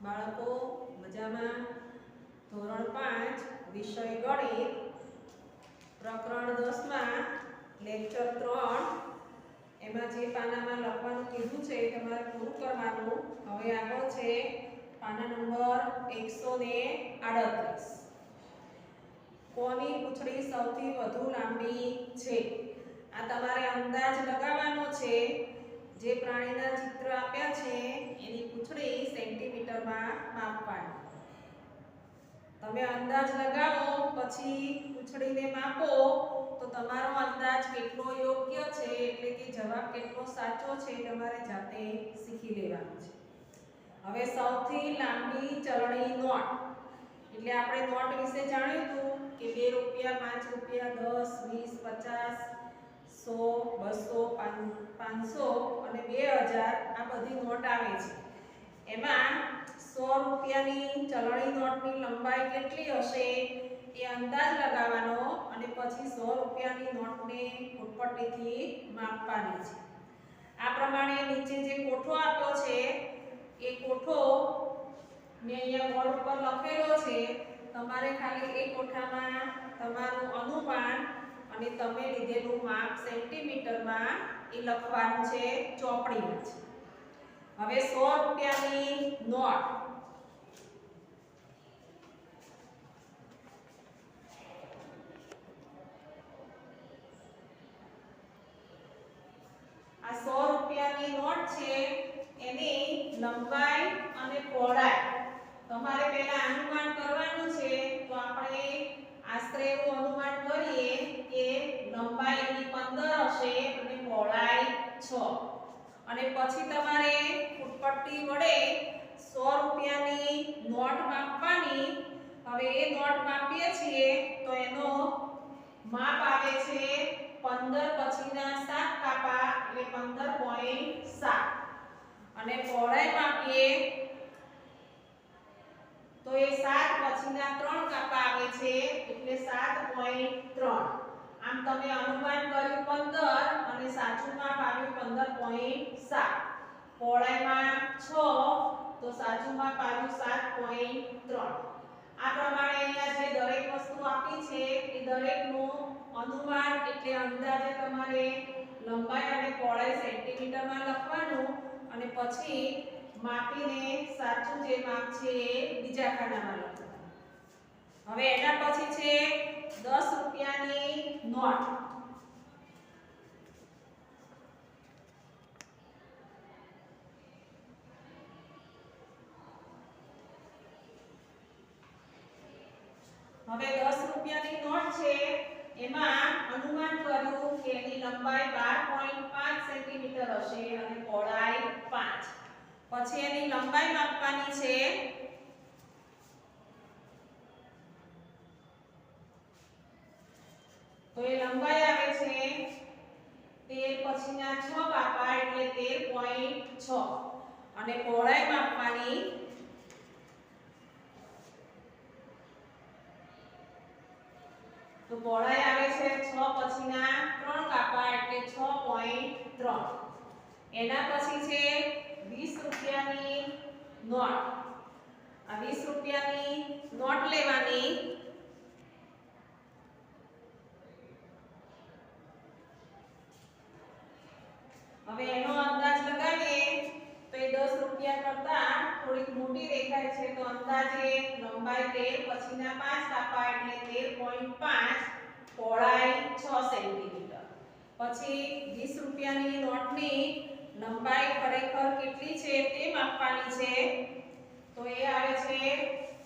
બાળકો મજામાં? ધોરણ 5 વિષય ગણિત પ્રકરણ 10 માં લેક્ચર 3 એમાં જે પાનામાં લખવાનું કીધું છે એ તમારે પૂરું કરવાનું. હવે આગળ છે પાના નંબર 138. કોની પૂંછડી સૌથી વધુ લાંબી છે? આ તમારે અંદાજ લગાવવાનો છે. જે પ્રાણીના ચિત્ર આપ્યા છે એની પૂંછડી સેન્ટીમીટરમાં માપવાની. તમે અંદાજ લગાવો પછી પૂંછડીને માપો તો તમારો અંદાજ કેટલો યોગ્ય છે એટલે કે જવાબ કેટલો સાચો છે તમારે જાતે શીખી લેવાનું છે. હવે સૌથી લાંબી ચલણી નોટ એટલે આપણે નોટ વિશે જાણ્યું હતું કે 2 રૂપિયા, 5 રૂપિયા, 10, 20, 50, 100, 200, 500 અને 2000 આ બધી નોટ આવે છે. એમાં 100 રૂપિયાની ચલણી નોટની લંબાઈ કેટલી હશે એ અંદાજ લગાવવાનો અને પછી 100 રૂપિયાની નોટને ફૂટપટ્ટીથી માપવાની છે. આ પ્રમાણે નીચે જે કોઠો આપ્યો છે એ કોઠો મેં અહીંયા બોર્ડ ઉપર લખેલો છે. તમારે ખાલી એ કોઠામાં તમારું અનુમાન અને તમે લીધેલું માપ સેન્ટીમીટરમાં એ લખવાનું છે ચોપડીમાં છે. હવે 100 રૂપિયાની નોટ આ 100 રૂપિયાની નોટ છે એની લંબાઈ અને પહોળાઈ તમારે પહેલા અનુમાન કરવાનું છે. તો આપણે આશરે એવું અનુમાન કરીએ કે લંબાઈ એની 15 હશે અને પહોળાઈ 6 અને પછી તમારે ફૂટપટ્ટી વડે 100 રૂપિયાની નોટ માપવાની. હવે એ નોટ માપીએ છીએ તો એનો માપ આવે છે 15 પછીના 7 કાપા એટલે 15.7 અને પહોળાઈ માપીએ તો એ 7 પછીના 3 કાપા આવે છે એટલે 7.3. આમ તમે અનુમાન કર્યું 15 અને સાચું માપ આવ્યું 15.7. પહોળાઈમાં 6 તો સાચું માપ આવ્યું 7.3. આ પ્રમાણે અહીંયા જે દરેક વસ્તુ આપી છે એ દરેકનું અનુમાન એટલે અંદાજે તમારે લંબાઈ અને પહોળાઈ સેન્ટીમીટરમાં લખવાનું અને પછી માપીને સાચું જે માપ છે એ બીજા ખાનામાં લખવાનું. હવે એના પછી છે 10 રૂપિયાની નોટ. હવે 10 રૂપિયાની નોટ છે એમાં અનુમાન કર્યું કે એની લંબાઈ 12.5 સેન્ટીમીટર હશે અને પહોળાઈ 5. પછી એની લંબાઈ માપવાની છે. તો એ લંબાઈ આવે છે 13 પછીના 6 કાપા એટલે 13.6 અને પહોળાઈ માપવાની તો પહોળાઈ આવે છે 6 પછીના 3 કાપા એટલે 6.3. એના પછી છે 20 રૂપિયાની નોટ. આ 20 રૂપિયાની નોટ લેવાની. હવે એનો અંદાજ લગાવીએ તો એ 10 રૂપિયા કરતા થોડીક મોટી દેખાય છે તો અંદાજે લંબાઈ 13 પછીના 5 કાપા એટલે 13.5 પહોળાઈ 6 સેન્ટીમીટર. પછી 20 રૂપિયાની નોટની લંબાઈ ખરેખર કેટલી છે તે માપવાની છે. તો એ આવે છે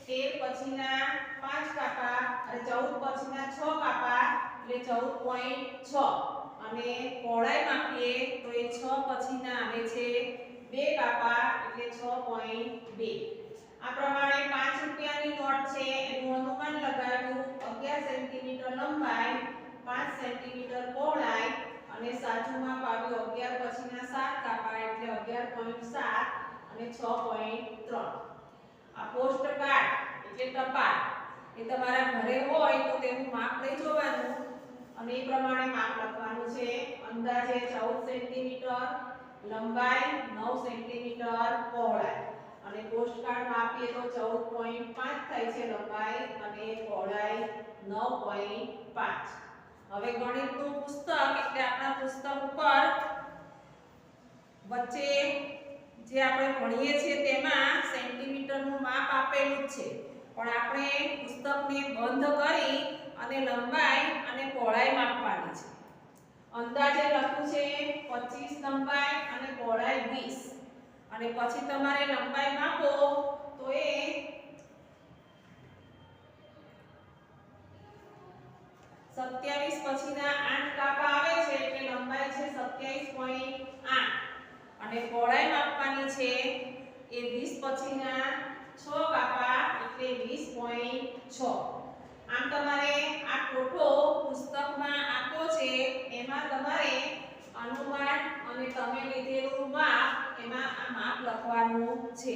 13 પછીના 5 કાપા અને 14 પછીના 6 કાપા એટલે 14.6 અને પહોળાઈ માપીએ તો એ 6 પછીના આવે છે 2 કાપા એટલે 6.2. આ પ્રમાણે 5 રૂપિયાની નોટ છે એનું અનુમાન લગાવ્યું 11 સેન્ટીમીટર લંબાઈ, 5 સેન્ટીમીટર પહોળાઈ અને સાચું માપ આવ્યું 11 પછીના 7 કાપા એટલે 11.7 અને 6.3. આ પોસ્ટ કાર્ડ એટલે ટપાલ એ તમારા ઘરે હોય તો તેનું માપ લઈ જવાનું અને એ પ્રમાણે માપ લખવાનું છે. અંદાજે 14 સેન્ટીમીટર લંબાઈ, 9 સેન્ટીમીટર પહોળાઈ અને પોસ્ટકાર્ડ માપી આપીએ તો 14.5 થાય છે લંબાઈ અને પહોળાઈ 9.5. હવે ગણિતનું પુસ્તક એટલે આપણા પુસ્તક ઉપર વચ્ચે જે આપણે ભણીએ છીએ તેમાં સેન્ટીમીટરનું માપ આપેલું જ છે, પણ આપણે પુસ્તકને બંધ કરી અને લંબાઈ અને પહોળાઈ માપવાની છે. અંદાજે લખ્યું છે 25 લંબાઈ અને પહોળાઈ 20, અને પછી તમારે લંબાઈ માપો તો એ 27 પછીના 8 કાપા આવે છે એટલે લંબાઈ છે 27.8, અને પહોળાઈ માપવાની છે એ 20 પછીના 6 કાપા એટલે 20.6. આમ તમારે આ કોઠો પુસ્તકમાં આપ્યો છે એમાં તમારે અનુમાન અને તમે લીધેલું માપ એમાં આ માપ લખવાનું છે.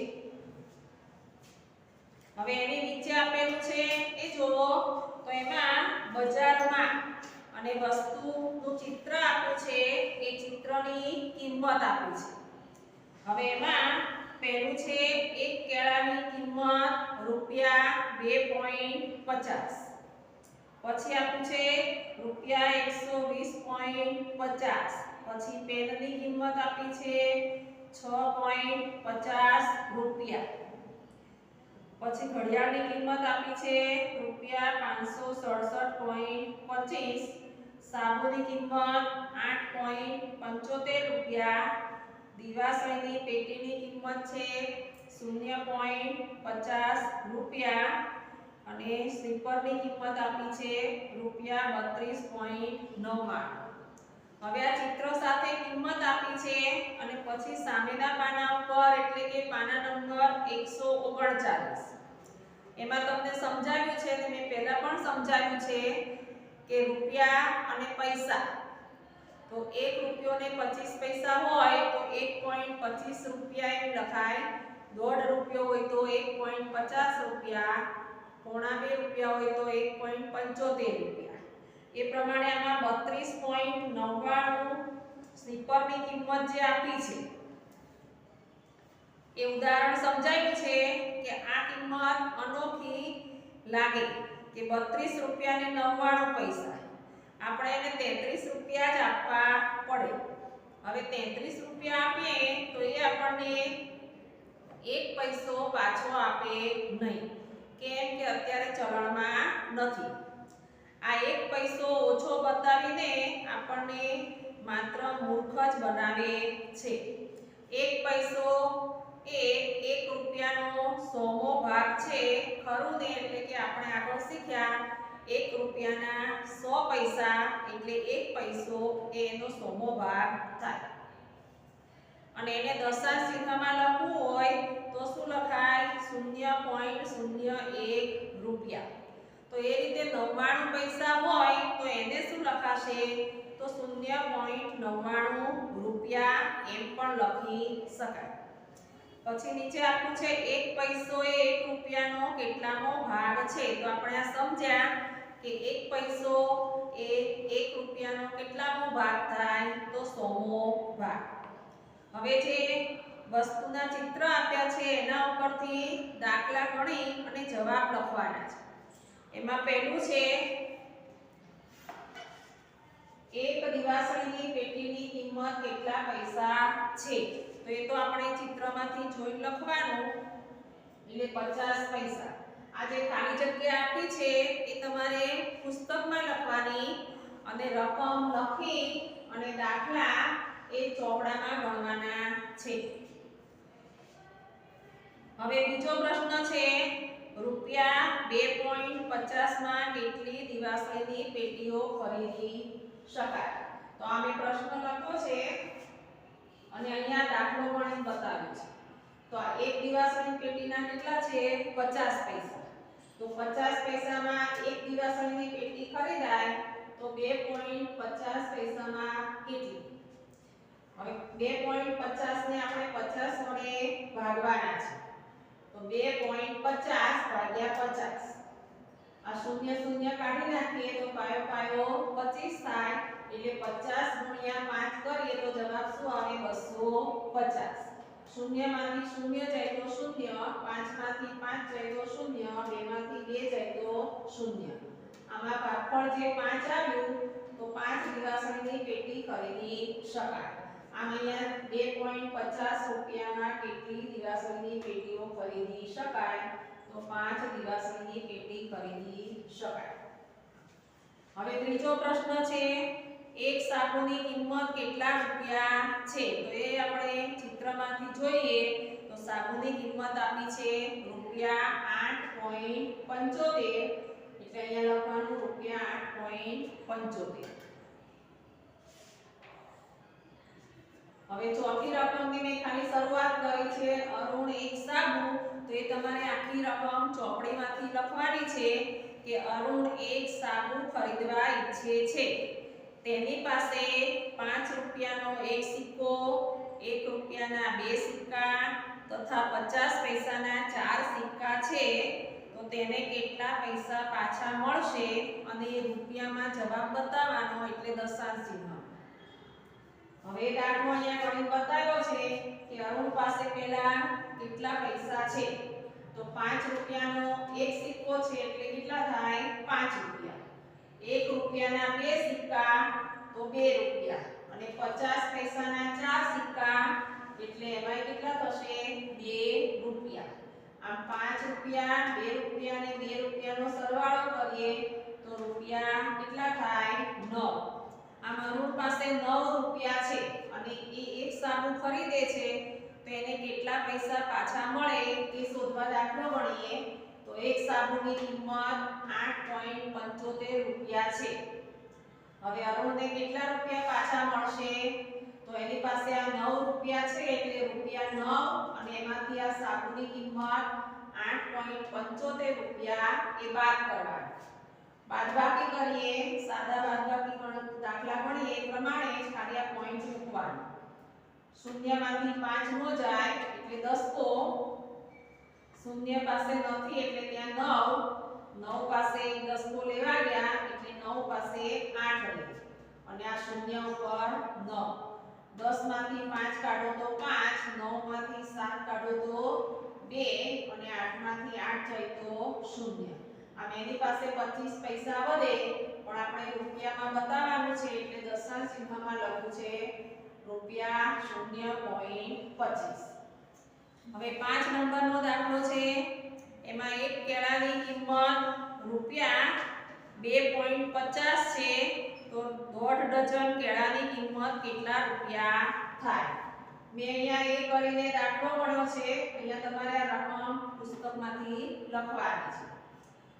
હવે એની નીચે આપેલું છે એ જોવો તો એમાં બજારમાં અને વસ્તુનું ચિત્ર આપ્યું છે, એ ચિત્રની કિંમત આપી છે. હવે એમાં પહેલું છે એક કેળાની કિંમત રૂપિયા 2.50, પછી આપ્યું છે રૂપિયા 120.50, પછી પેનની કિંમત આપી છે 6.50 રૂપિયા, પછી ઘડિયાળની કિંમત આપી છે રૂપિયા 567.25, સાબુની કિંમત 8.75 રૂપિયા, દીવાસળીની પેટીની કિંમત છે 0.50 રૂપિયા, અને સ્લીપરની કિંમત આપી છે રૂપિયા 32.99. હવે આ ચિત્ર સાથે કિંમત આપી છે અને પછી સામેના પાના ઉપર એટલે કે પાના નંબર 139 એમાં તમને સમજાવ્યું છે, મેં પહેલા પણ સમજાવ્યું છે કે રૂપિયા અને પૈસા, તો 1 રૂપિયો ને 25 પૈસા હોય તો 1.25 રૂપિયા એમ લખાય, 1.5 રૂપિયો હોય તો 1.50 રૂપિયા, 1.25 રૂપિયા હોય તો 1.75 રૂપિયા. એ પ્રમાણે આમાં 32.99 સ્લીપરની કિંમત જે આપી છે એ ઉદાહરણ સમજાવ્યું છે કે આ કિંમત અનોખી લાગે કે 32 રૂપિયા ને 99 પૈસા, આપણે એને 33 રૂપિયા જ આપવા પડે. હવે 33 રૂપિયા આપીએ તો એ આપણને 1 પૈસો પાછો આપે નહીં, કેમ કે અત્યારે ચલણમાં નથી. આ 1 પૈસો ઓછો બતાવીને આપણને માત્ર મૂર્ખ જ બનાવે છે. 1 પૈસો એ 1 રૂપિયાનો 100મો ભાગ છે, ખરું ને? એટલે કે આપણે આગળ શીખ્યા 1 રૂપિયાના 100 પૈસા એટલે 1 પૈસો એ એનો 100મો ભાગ થાય. અને એને દશાંશ ચિહ્નમાં લખવું હોય તો શું લખાય? 0.01 રૂપિયા. તો એ રીતે 99 પૈસા હોય તો એને શું લખાશે? તો 0.99 રૂપિયા એમ પણ લખી શકાય. પછી નીચે આપ્યું છે 1 પૈસો એ 1 રૂપિયાનો કેટલામો ભાગ છે, તો આપણે આ સમજ્યા કે 1 પૈસો એ 1 રૂપિયાનો કેટલામો ભાગ થાય? તો 100મો ભાગ. હવે જે વસ્તુના ચિત્ર આપ્યા છે એના ઉપરથી દાખલા ગણી અને જવાબ લખવાના છે. એમાં પહેલું છે એક દિવાસળીની પેટીની કિંમત કેટલા પૈસા છે, તો એ તો આપણે ચિત્રમાંથી જોઈ લખવાનું એટલે 50 પૈસા. આ જે ખાલી જગ્યા આપી છે એ તમારે પુસ્તકમાં લખવાની અને રકમ લખી અને દાખલા એ ચોપડામાં ગણવાના છે. હવે બીજો પ્રશ્ન છે રૂપિયા 2.50 માં કેટલી દિવાસળીની પેટીઓ ખરીદી શકાય? તો આ મેં પ્રશ્ન લખ્યો છે અને અહીંયા દાખલો પણ બતાવ્યો છે. તો આ એક દિવાસળીની પેટીના કેટલા છે? 50 પૈસા. તો 50 પૈસામાં એક દિવાસળીની પેટી ખરીદાય તો 2.50 પૈસામાં કેટલી? હવે 2.50 ને આપણે 50 વડે ભાગવાના છે. તો 2.50 ભાગ્યા 50. આ શૂન્ય શૂન્ય કાઢી નાખીએ તો પાયો પાયો 25 થાય, એટલે 50 ગુણ્યા 5 કરીએ તો જવાબ શું આવે? 250. શૂન્યમાંથી શૂન્ય જાય તો શૂન્ય, 5 માંથી 5 જાય તો 0, 2 માંથી 2 જાય તો 0. આમાં ભાગફળ જે 5 આવ્યું તો 5 દિવાસળીની પેટી ખરીદી શકાય. આમ અહીંયા 2.50 રૂપિયામાં કેટલી દિવાસળીની પેટીઓ ખરીદી શકાય? તો 5 દિવાસળીની પેટી ખરીદી શકાય. હવે ત્રીજો પ્રશ્ન છે, એક સાબુની કિંમત કેટલા રૂપિયા છે? તો એ આપણે ચિત્રમાંથી જોઈએ તો સાબુની કિંમત આપી છે રૂપિયા 8.75, એટલે અહીંયા લખવાનું રૂપિયા 8.75. હવે ચોથી રકમની મેં ખાલી શરૂઆત કરી છે, અરુણ એક સાબુ, તો એ તમારે આખી રકમ ચોપડીમાંથી લખવાની છે કે અરુણ એક સાબુ ખરીદવા ઈચ્છે છે. તેની પાસે 5 રૂપિયાનો એક સિક્કો, 1 રૂપિયાના 2 સિક્કા તથા 50 પૈસાના 4 સિક્કા છે. તો તેને કેટલા પૈસા પાછા મળશે? અને એ રૂપિયામાં જવાબ બતાવવાનો, એટલે દશાંશ ચિહ્ન. હવે દાખલો અહીંયા ગણિત બતાવ્યો છે કે અરુણ પાસે પહેલા કેટલા પૈસા છે? તો 5 રૂપિયાનો એક સિક્કો છે એટલે કેટલા થાય? 5 રૂપિયા. 1 રૂપિયાના 2 સિક્કા તો 2 રૂપિયા, અને 50 પૈસાના 4 સિક્કા એટલે એમાં કેટલા થશે? 2 રૂપિયા. આમ 5 રૂપિયા, 2 રૂપિયા અને 2 રૂપિયાનો સરવાળો કરીએ તો રૂપિયા કેટલા થાય? 9. આમ અરુણ પાસે 9 રૂપિયા છે અને એ એક સાબુ ખરીદે છે, તો એને કેટલા પૈસા પાછા મળે એ શોધવા દાખલો ગણીએ. તો એક સાબુની કિંમત 8.75 રૂપિયા છે. હવે અરુણને કેટલા રૂપિયા પાછા મળશે? તો એની પાસે આ 9 રૂપિયા છે એટલે રૂપિયા 9, અને એમાંથી આ સાબુની કિંમત 8.75 રૂપિયા એ બાદ કરવાના. બાદબાકી કરીએ, સાદા બાદબાકી દાખલા ગણીએ એ પ્રમાણે જ ખાલી આ પોઈન્ટ મૂકવાનો. 0 માંથી 5 નો જાય એટલે દસકો, 0 પાસે નથી એટલે ત્યાં 9, 9 પાસે એક દસકો લેવા ગયા એટલે 9 પાસે 8 રહે, અને આ 0 ઉપર 9. 10 માંથી 5 કાઢો તો 5, 9 માંથી 7 કાઢો તો 2, અને 8 માંથી 8 જાય તો 0. આમ એની પાસે 25 પૈસા વધે, પણ આપણે રૂપિયામાં બતાવવાનું છે એટલે દશાંશ ચિહ્નમાં લખ્યું છે રૂપિયા 0.25. હવે 5 નંબરનો દાખલો છે, એમાં એક કેળાની કિંમત રૂપિયા 2.50 છે, તો 1.5 ડઝન કેળાની કિંમત કેટલા રૂપિયા થાય? મેં અહીંયા એ કરીને દાખલો ગણ્યો છે, અહીંયા તમારે આ રકમ પુસ્તકમાંથી લખવાની છે.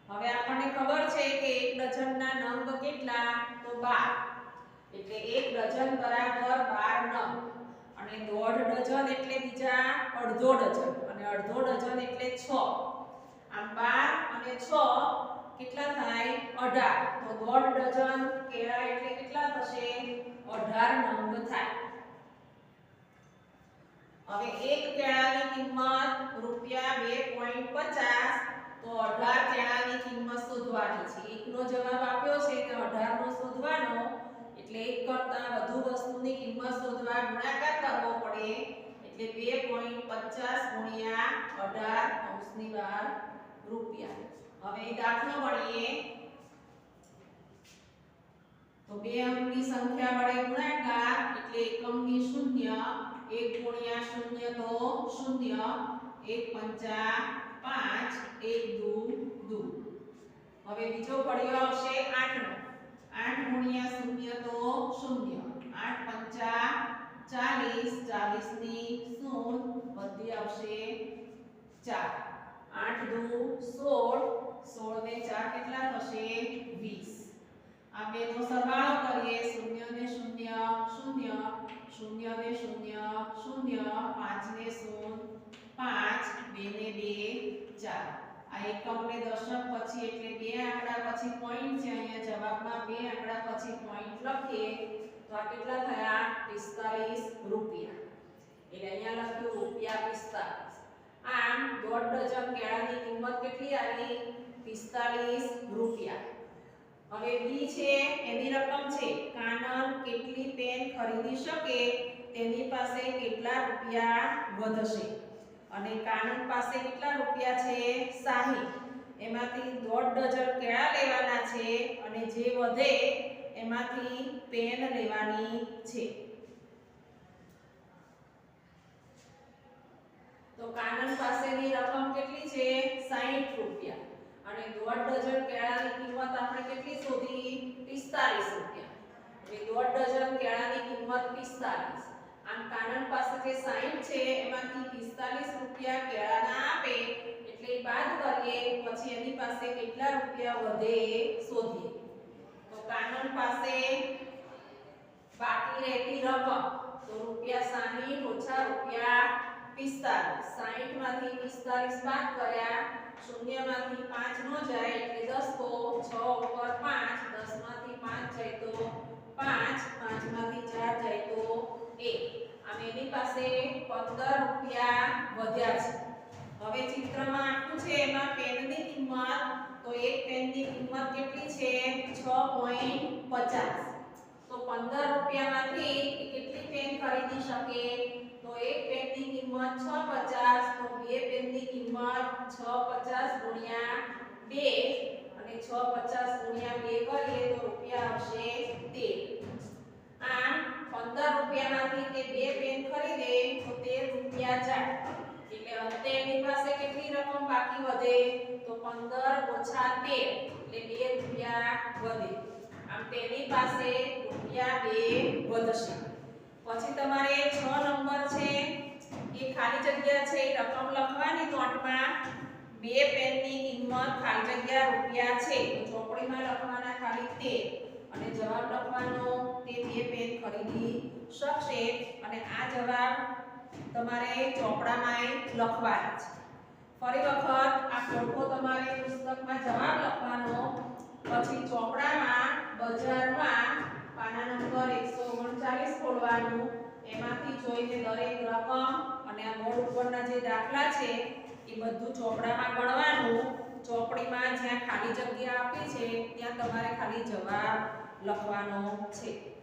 હવે આપણને ખબર છે કે 1 ડઝનના નંગ કેટલા? તો 12, એટલે 1 ડઝન બરાબર 12 નંગ, અને 1.5 ડઝન એટલે બીજા અડધો ડઝન, અને અડધો ડઝન એટલે 6. આમ 12 અને 6 કેટલા થાય? 18. તો 1.5 ડઝન કેળા એટલે કેટલા થશે? 18 નંગ થાય. હવે એક કેળાની કિંમત રૂપિયા 2.50, તો 18 કેળાની કિંમત શોધવાની છે. એકનો જવાબ આપ્યો છે કે 18 નો શોધવાનો, એટલે એક કરતા વધુ વસ્તુની કિંમત શોધવા ગુણાકાર કરવો પડે, એટલે 2.50 ગુણ્યા 18 કૌંસની બહાર રૂપિયા. હવે એ દાખલો ગણીએ તો 2 અંકની સંખ્યા વડે ગુણાકાર એટલે એકમની 0, 1 ગુણ્યા 0 તો 0, 1 પંચા 5, 1 દુ 2. હવે બીજો પડ્યો આવશે 8 નો. 8 ગુણ્યા 0 તો 0, 8 પંચા 40, 40 ની 0 વધી આવશે 4, 8 દુ 16, 16 ને 4 કેટલા થશે? 20. આ બેનો સરવાળો કરીએ, 0 ને 0 0, 0 ને 0 0, 5 ને 0 5, 2 ને 2 4. આ એકમને દશક પછી એટલે 2 આંકડા પછી પોઈન્ટ છે, અહીંયા જવાબમાં 2 આંકડા પછી પોઈન્ટ લખીએ તો આ કેટલા થયા? 45 રૂપિયા. એટલે અહીંયા લખ્યું રૂપિયા 45. આમ 1.5 ડઝન કેળાની કિંમત કેટલી આવી? 45 રૂપિયા. હવે બી છે, એની રકમ છે કાનન કેટલી પેન ખરીદી શકે, તેની પાસે કેટલા રૂપિયા વધશે? અને કાનન પાસે કેટલા રૂપિયા છે 60 એમાંથી 1.5 ડઝન કેળા લેવાના છે અને જે વધે એમાંથી પેન લેવાની છે તો કાનન પાસેની રકમ કેટલી છે 60 રૂપિયા અને 1.5 ડઝન કેળાની કિંમત આપણે કેટલી શોધી 45 રૂપિયા એટલે 1.5 ડઝન કેળાની કિંમત 45 આમ કાનન પાસે જે 60 છે એમાંથી 45 રૂપિયા કેળાના આપે એટલે બાદ કરીએ પછી એની પાસે કેટલા રૂપિયા વધે શોધીએ તો કાનન પાસે બાકી રહેતી રકમ તો રૂપિયા 60 ઓછા રૂપિયા 45 60 માંથી 45 બાદ કર્યા શૂન્યમાંથી 5 નો જાય એટલે 10 તો 6 ઉપર 5 10 માંથી 5 જાય તો 5 5 માંથી 4 જાય તો 1 આમ એની પાસે 15 રૂપિયા વધ્યા છે હવે ચિત્રમાં આપ્યું છે એમાં પેનની કિંમત તો એક પેનની કિંમત કેટલી છે 6.50 તો 15 રૂપિયામાંથી કેટલી પેન ખરીદી શકે તો એક પેનની કિંમત 6.50 તો બે પેનની કિંમત 6.50 ગુણ્યા 2 અને 6.50 ગુણ્યા 2 કરીએ તો રૂપિયા આવશે 13 આમ 15 રૂપિયામાંથી તે બે પેન ખરીદે તો 13 રૂપિયા જાય એટલે અંતે એની પાસે કેટલી રકમ બાકી વધે તો 15 ઓછા 13 એટલે 2 રૂપિયા વધે આમ તેની પાસે રૂપિયા 2 વધશે પછી તમારે 6 નંબર છે એ ખાલી જગ્યા છે એ રકમ લખવાની નોટમાં બે પેનની કિંમત ખાલી જગ્યા રૂપિયા છે તો ચોપડીમાં લખવાના ખાલી 13 અને જવાબ લખવાનો તે બે પેન ખરીદી શકશે અને આ જવાબ તમારે ચોપડામાં લખવાનો છે ફરી વખત આ કોઠો તમારે પુસ્તકમાં જવાબ લખવાનો પછી ચોપડામાં બજારમાં પાના નંબર 139 ખોલવાનું એમાંથી જોઈને દરેક રકમ અને આ બોર્ડ ઉપરના જે દાખલા છે એ બધું ચોપડામાં ગણવાનું ચોપડીમાં જ્યાં ખાલી જગ્યા આપી છે ત્યાં તમારે ખાલી જવાબ લખવાનો છે